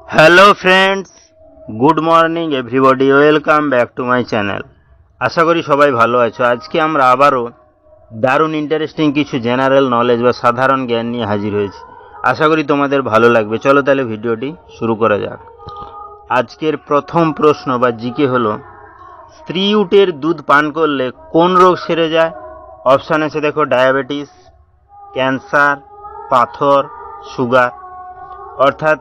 Hello friends, good morning everybody, welcome back to my channel. আশা করি সবাই ভালো আছো। আজকে আমরা আবারও দারুণ ইন্টারেস্টিং কিছু জেনারেল নলেজ বা সাধারণ জ্ঞান নিয়ে হাজির হয়েছি। আশা করি তোমাদের ভালো লাগবে। চলো তাহলে ভিডিওটি শুরু করা যাক। আজকের প্রথম প্রশ্ন বা জিকে হলো, স্ত্রী উটের দুধ পান করলে কোন রোগ সেরে যায়? অপশান আছে দেখো, ডায়াবেটিস, ক্যান্সার, পাথর, সুগার। অর্থাৎ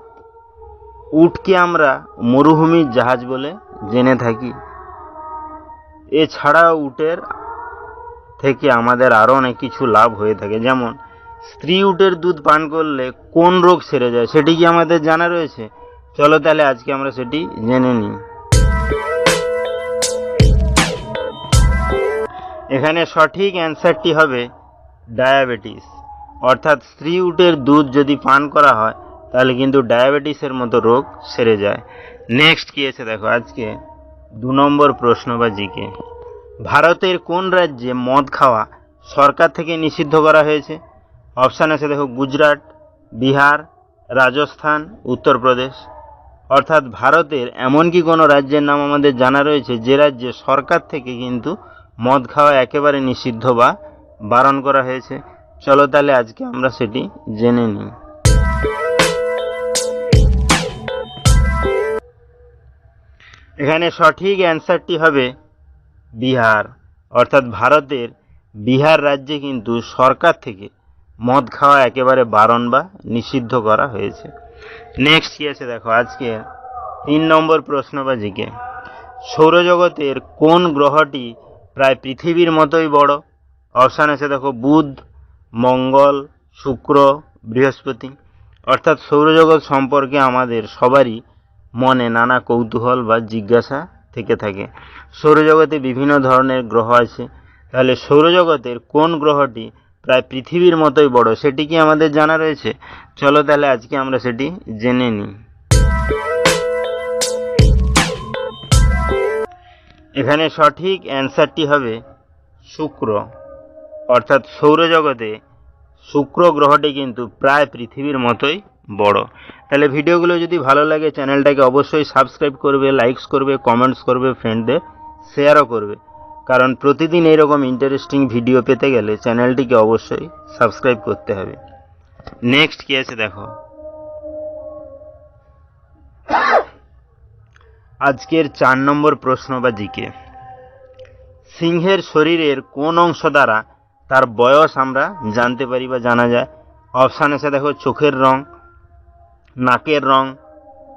উটকে আমরা মরুভূমির জাহাজ বলে জেনে থাকি। এছাড়াও উটের থেকে আমাদের আরও অনেক কিছু লাভ হয়ে থাকে, যেমন স্ত্রী উটের দুধ পান করলে কোন রোগ সেরে যায় সেটি কি আমাদের জানা রয়েছে? চলো তাহলে আজকে আমরা সেটি জেনে নিই। এখানে সঠিক অ্যান্সারটি হবে ডায়াবেটিস। অর্থাৎ স্ত্রী উটের দুধ যদি পান করা হয় তাহলে কিন্তু ডায়াবেটিসের মতো রোগ সেরে যায়। নেক্সট কি আছে দেখো, আজকে 2 নম্বর প্রশ্ন বা জিকে। ভারতের কোন রাজ্যে মদ খাওয়া সরকার থেকে নিষিদ্ধ করা হয়েছে? অপশান আছে দেখো, গুজরাট, বিহার, রাজস্থান, উত্তরপ্রদেশ। অর্থাৎ ভারতের এমন কি কোনো রাজ্যের নাম আমাদের জানা রয়েছে যে রাজ্যে সরকার থেকে কিন্তু মদ খাওয়া একেবারে নিষিদ্ধ বা বারণ করা হয়েছে? চলো তাহলে আজকে আমরা সেটি জেনে নিই। এখানে সঠিক অ্যান্সারটি হবে বিহার। অর্থাৎ ভারতের বিহার রাজ্যে কিন্তু সরকার থেকে মদ খাওয়া একেবারে বারণ বা নিষিদ্ধ করা হয়েছে। নেক্সট কি আছে দেখো, আজকে 3 নম্বর প্রশ্ন বা জিকে। সৌরজগতের কোন গ্রহটি প্রায় পৃথিবীর মতোই বড়? অপশান আছে দেখো, বুধ, মঙ্গল, শুক্র, বৃহস্পতি। অর্থাৎ সৌরজগৎ সম্পর্কে আমাদের সবারই মনে নানা কৌতূহল বা জিজ্ঞাসা থেকে থাকে। সৌরজগতে বিভিন্ন ধরনের গ্রহ আছে, তাহলে সৌরজগতের কোন গ্রহটি প্রায় পৃথিবীর মতোই বড় সেটি কি আমাদের জানা রয়েছে? চলো তাহলে আজকে আমরা সেটি জেনে নিই। এখানে সঠিক অ্যান্সারটি হবে শুক্র। অর্থাৎ সৌরজগতে শুক্র গ্রহটি কিন্তু প্রায় পৃথিবীর মতোই বড়। তাহলে ভিডিওগুলো যদি ভালো লাগে চ্যানেলটাকে অবশ্যই সাবস্ক্রাইব করবে, লাইকস করবে, কমেন্টস করবে, ফ্রেন্ডদের শেয়ারও করবে, কারণ প্রতিদিন এইরকম ইন্টারেস্টিং ভিডিও পেতে গেলে চ্যানেলটিকে অবশ্যই সাবস্ক্রাইব করতে হবে। নেক্সট কি আছে দেখো, আজকের 4 নম্বর প্রশ্ন বা জিকে। সিংহের শরীরের কোন অংশ দ্বারা তার বয়স আমরা জানতে পারি বা জানা যায়? অপশান আছে দেখো, চোখের রং, নাকের রং,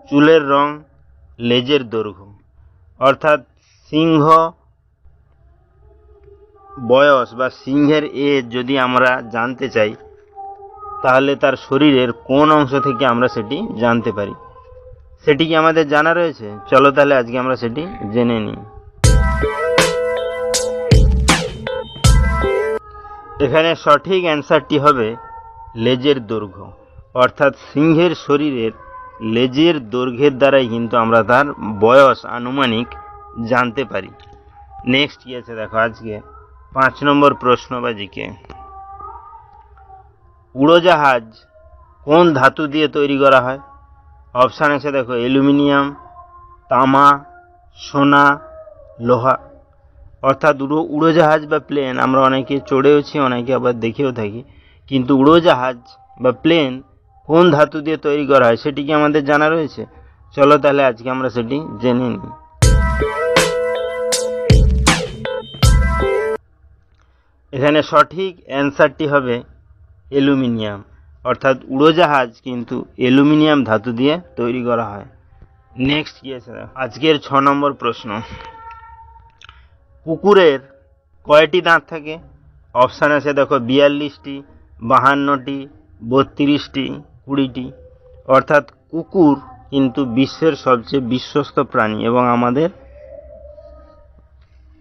চুলের রং, লেজের দৈর্ঘ্য। অর্থাৎ সিংহ বয়স বা সিংহের এজ যদি আমরা জানতে চাই তাহলে তার শরীরের কোন অংশ থেকে আমরা সেটি জানতে পারি? সেটি কি আমাদের জানা রয়েছে? চলো তাহলে আজকে আমরা সেটি জেনে নিই। এখানে সঠিক অ্যান্সারটি হবে লেজের দৈর্ঘ্য। অর্থাৎ সিংহের শরীরের লেজের দৈর্ঘ্যের দ্বারাই কিন্তু আমরা তার বয়স আনুমানিক জানতে পারি। নেক্সট কি আছে দেখো, আজকে 5 নম্বর প্রশ্ন বা জিকে। উড়োজাহাজ কোন ধাতু দিয়ে তৈরি করা হয়? অপশান আছে দেখো, অ্যালুমিনিয়াম, তামা, সোনা, লোহা। অর্থাৎ উড়োজাহাজ বা প্লেন আমরা অনেকে চড়েওছি, অনেকে আবার দেখেও থাকি, কিন্তু উড়োজাহাজ বা প্লেন কোন ধাতু দিয়ে তৈরি করা হয় সেটি কি আমাদের জানা রয়েছে? চলো তাহলে আজকে আমরা সেটি জেনে নিই। এখানে সঠিক অ্যান্সারটি হবে অ্যালুমিনিয়াম। অর্থাৎ উড়োজাহাজ কিন্তু অ্যালুমিনিয়াম ধাতু দিয়ে তৈরি করা হয়। নেক্সট কি আছে আজকের 6 নম্বর প্রশ্ন। কুকুরের কয়টি দাঁত থাকে? অপশান আছে দেখো, 42টি, 52টি, 32টি, 20টি। অর্থাৎ কুকুর কিন্তু বিশ্বের সবচেয়ে বিশ্বস্ত প্রাণী এবং আমাদের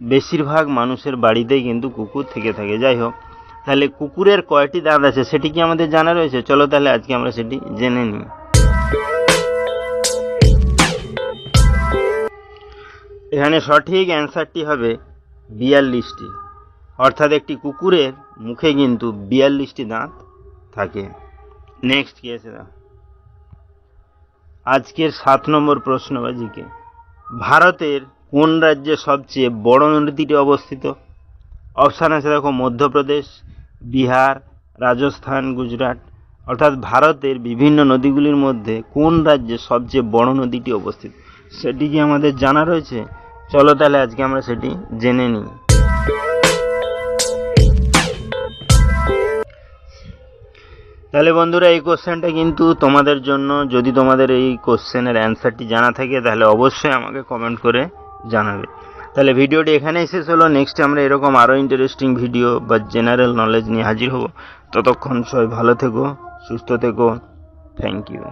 বেশিরভাগ মানুষের বাড়িতেই কিন্তু কুকুর থেকে থাকে। যাই হোক, তাহলে কুকুরের কয়টি দাঁত আছে সেটি কি আমাদের জানা রয়েছে? চলো তাহলে আজকে আমরা সেটি জেনে নিই। এখানে সঠিক অ্যান্সারটি হবে 42টি। অর্থাৎ একটি কুকুরের মুখে কিন্তু 42টি দাঁত থাকে। নেক্সট কি আছে দাও। আজকের 7 নম্বর প্রশ্ন বা জিকে, ভারতের কোন রাজ্যে সবচেয়ে বড় নদীটি অবস্থিত? অপশান আছে দেখো, মধ্যপ্রদেশ, বিহার, রাজস্থান, গুজরাট। অর্থাৎ ভারতের বিভিন্ন নদীগুলির মধ্যে কোন রাজ্যে সবচেয়ে বড় নদীটি অবস্থিত, সেটি কি আমাদের জানা রয়েছে? চলো তাহলে আজকে আমরা সেটি জেনে নিই। তাহলে বন্ধুরা, এই কোশ্চেনটা কিন্তু তোমাদের জন্য। যদি তোমাদের এই কোশ্চেনের অ্যান্সারটি জানা থাকে তাহলে অবশ্যই আমাকে কমেন্ট করে জানাবে। তাহলে ভিডিওটি এখানেই শেষ হলো। নেক্সট আমরা এরকম আরও ইন্টারেস্টিং ভিডিও বা জেনারেল নলেজ নিয়ে হাজির হব। ততক্ষণ সবাই ভালো থেকো, সুস্থ থেকো। Thank you.